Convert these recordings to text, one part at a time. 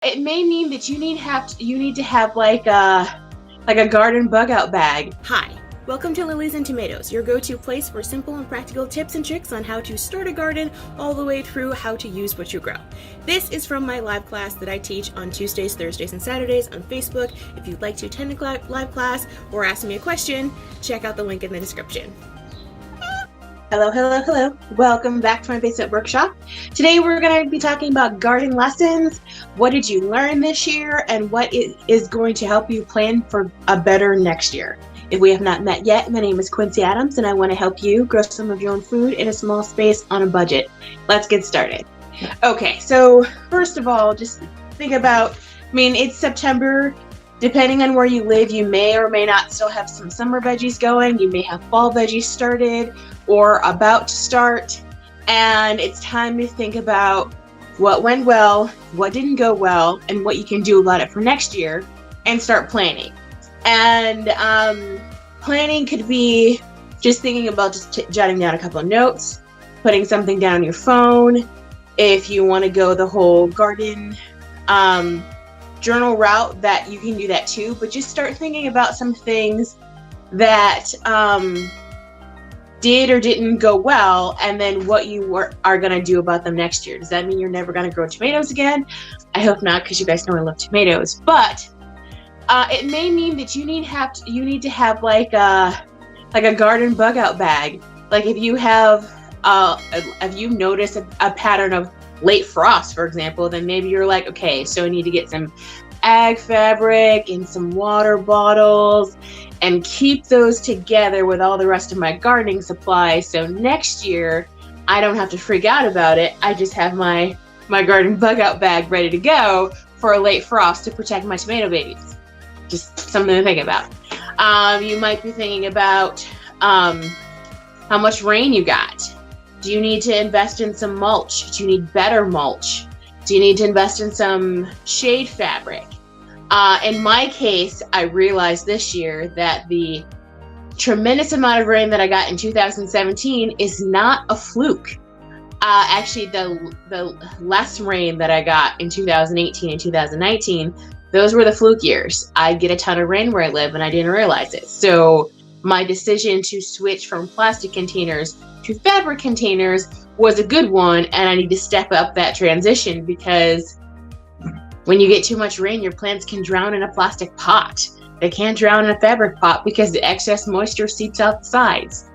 It may mean that you need to have like a garden bug out bag. Hi, welcome to Lilies and Tomatoes, your go-to place for simple and practical tips and tricks on how to start a garden all the way through how to use what you grow. This is from my live class that I teach on Tuesdays, Thursdays, and Saturdays on Facebook. If you'd like to attend a live class or ask me a question, check out the link in the description. Hello. Welcome back to my basement workshop. Today we're going to be talking about garden lessons. What did you learn this year and what is going to help you plan for a better next year? If we have not met yet, my name is Quincey and I want to help you grow some of your own food in a small space on a budget. Let's get started. Okay, so first of all, just think about, it's September. Depending on where you live, you may or may not still have some summer veggies going. You may have fall veggies started or about to start. And it's time to think about what went well, what didn't go well, and what you can do about it for next year and start planning. And planning could be just thinking about jotting down a couple of notes, putting something down on your phone. If you want to go the whole garden journal route, that you can do that too, but just start thinking about some things that did or didn't go well, and then what you are going to do about them next year. Does that mean you're never going to grow tomatoes again? I hope not, because you guys know I love tomatoes. But it may mean that you need to have like a garden bug out bag. Like if you have if you notice a pattern of late frost, for example, then maybe you're like, okay, so I need to get some ag fabric and some water bottles and keep those together with all the rest of my gardening supplies. So next year, I don't have to freak out about it. I just have my garden bug out bag ready to go for a late frost to protect my tomato babies. Just something to think about. You might be thinking about how much rain you got. Do you need to invest in some mulch? Do you need better mulch? Do you need to invest in some shade fabric? In my case, I realized this year that the tremendous amount of rain that I got in 2017 is not a fluke. Actually, the less rain that I got in 2018 and 2019, those were the fluke years. I get a ton of rain where I live and I didn't realize it. So my decision to switch from plastic containers to fabric containers was a good one, and I need to step up that transition, because when you get too much rain, your plants can drown in a plastic pot. They can't drown in a fabric pot because the excess moisture seeps out the sides.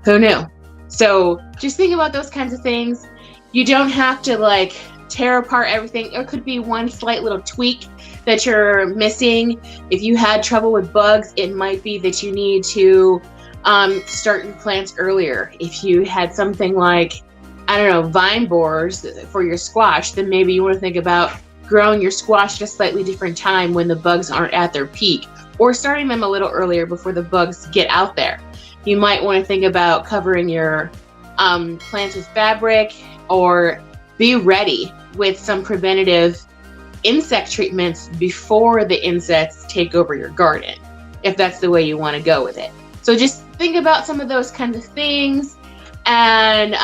Who knew? So just think about those kinds of things. You don't have to tear apart everything. It could be one slight little tweak that you're missing. If you had trouble with bugs, it might be that you need to start your plants earlier. If you had something like, vine borers for your squash, then maybe you want to think about growing your squash at a slightly different time when the bugs aren't at their peak, or starting them a little earlier before the bugs get out there. You might want to think about covering your plants with fabric, or be ready with some preventative insect treatments before the insects take over your garden, if that's the way you want to go with it. So just think about some of those kinds of things. And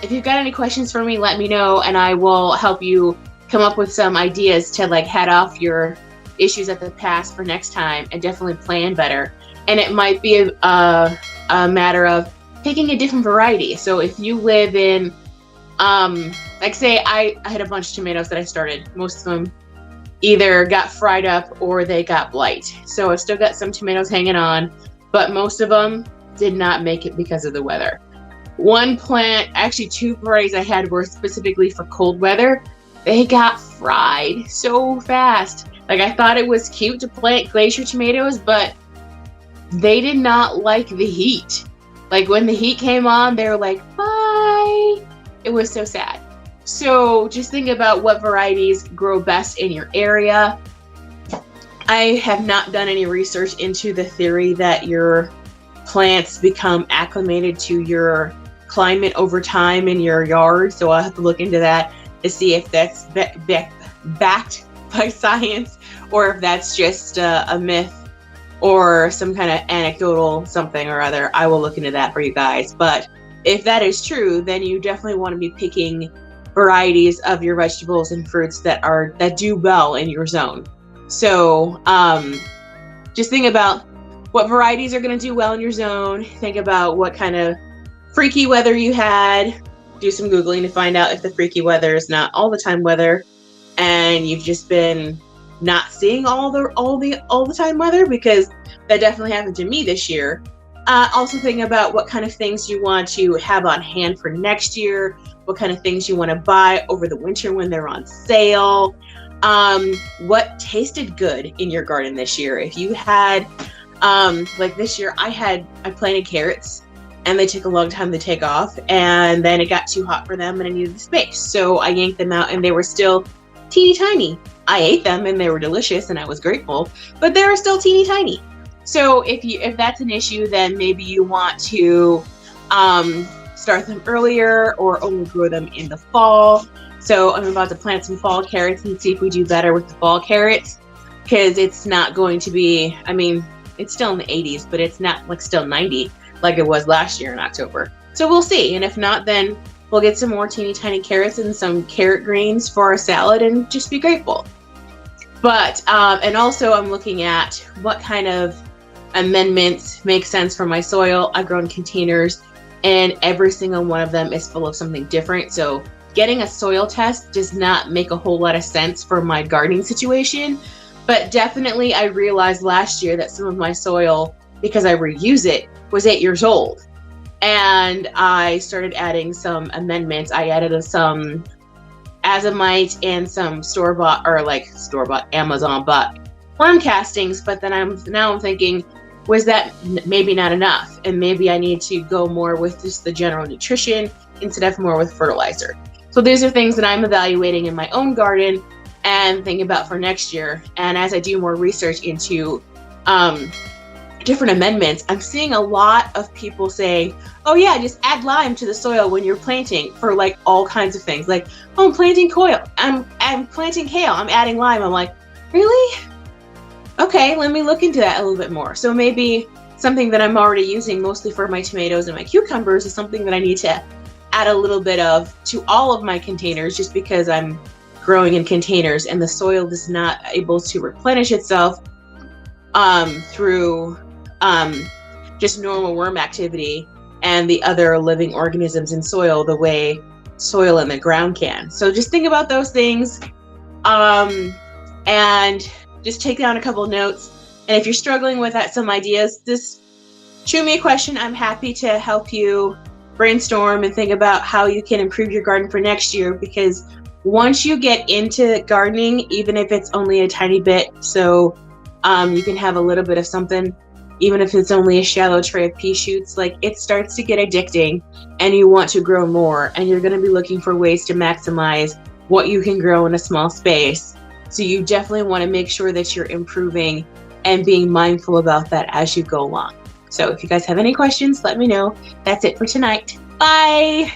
if you've got any questions for me, let me know, and I will help you come up with some ideas to head off your issues at the past for next time, and definitely plan better. And it might be a matter of picking a different variety. So if you live in, say I had a bunch of tomatoes that I started. Most of them either got fried up or they got blight. So I've still got some tomatoes hanging on, but most of them did not make it because of the weather. One plant, actually two varieties I had were specifically for cold weather. They got fried so fast. I thought it was cute to plant glacier tomatoes, but they did not like the heat. When the heat came on, they were like, bye. It was so sad. So just think about what varieties grow best in your area. I have not done any research into the theory that your plants become acclimated to your climate over time in your yard. So I'll have to look into that to see if that's backed by science, or if that's just a myth or some kind of anecdotal something or other. I will look into that for you guys. But if that is true, then you definitely want to be picking varieties of your vegetables and fruits that do well in your zone. So just think about what varieties are going to do well in your zone. Think about what kind of freaky weather you had. Do some Googling to find out if the freaky weather is not all the time weather and you've just been not seeing all the time weather, because that definitely happened to me this year. Also think about what kind of things you want to have on hand for next year, what kind of things you want to buy over the winter when they're on sale. What tasted good in your garden this year? If you had, like this year, I planted carrots and they took a long time to take off, and then it got too hot for them and I needed the space. So I yanked them out and they were still teeny tiny. I ate them and they were delicious and I was grateful, but they were still teeny tiny. So if that's an issue, then maybe you want to start them earlier or only grow them in the fall. So I'm about to plant some fall carrots and see if we do better with the fall carrots, because it's not going to be, I mean, it's still in the 80s, but it's not like still 90 like it was last year in October. So we'll see. And if not, then we'll get some more teeny tiny carrots and some carrot greens for our salad and just be grateful. But, and also I'm looking at what kind of amendments make sense for my soil. I've grown containers and every single one of them is full of something different. So getting a soil test does not make a whole lot of sense for my gardening situation. But definitely I realized last year that some of my soil, because I reuse it, was 8 years old. And I started adding some amendments. I added some azomite and some store-bought Amazon bought worm castings. But then I'm thinking, was that maybe not enough? And maybe I need to go more with just the general nutrition instead of more with fertilizer. So these are things that I'm evaluating in my own garden and thinking about for next year. And as I do more research into different amendments, I'm seeing a lot of people say, oh yeah, just add lime to the soil when you're planting for like all kinds of things. Like, oh, I'm planting I'm planting kale, I'm adding lime. I'm like, really? Okay, let me look into that a little bit more. So maybe something that I'm already using mostly for my tomatoes and my cucumbers is something that I need to add a little bit of to all of my containers, just because I'm growing in containers and the soil is not able to replenish itself through just normal worm activity and the other living organisms in soil the way soil in the ground can. So just think about those things and just take down a couple notes. And if you're struggling with some ideas, just shoot me a question. I'm happy to help you brainstorm and think about how you can improve your garden for next year, because once you get into gardening, even if it's only a tiny bit, so you can have a little bit of something, even if it's only a shallow tray of pea shoots, like it starts to get addicting and you want to grow more, and you're going to be looking for ways to maximize what you can grow in a small space. So you definitely want to make sure that you're improving and being mindful about that as you go along. So if you guys have any questions, let me know. That's it for tonight. Bye.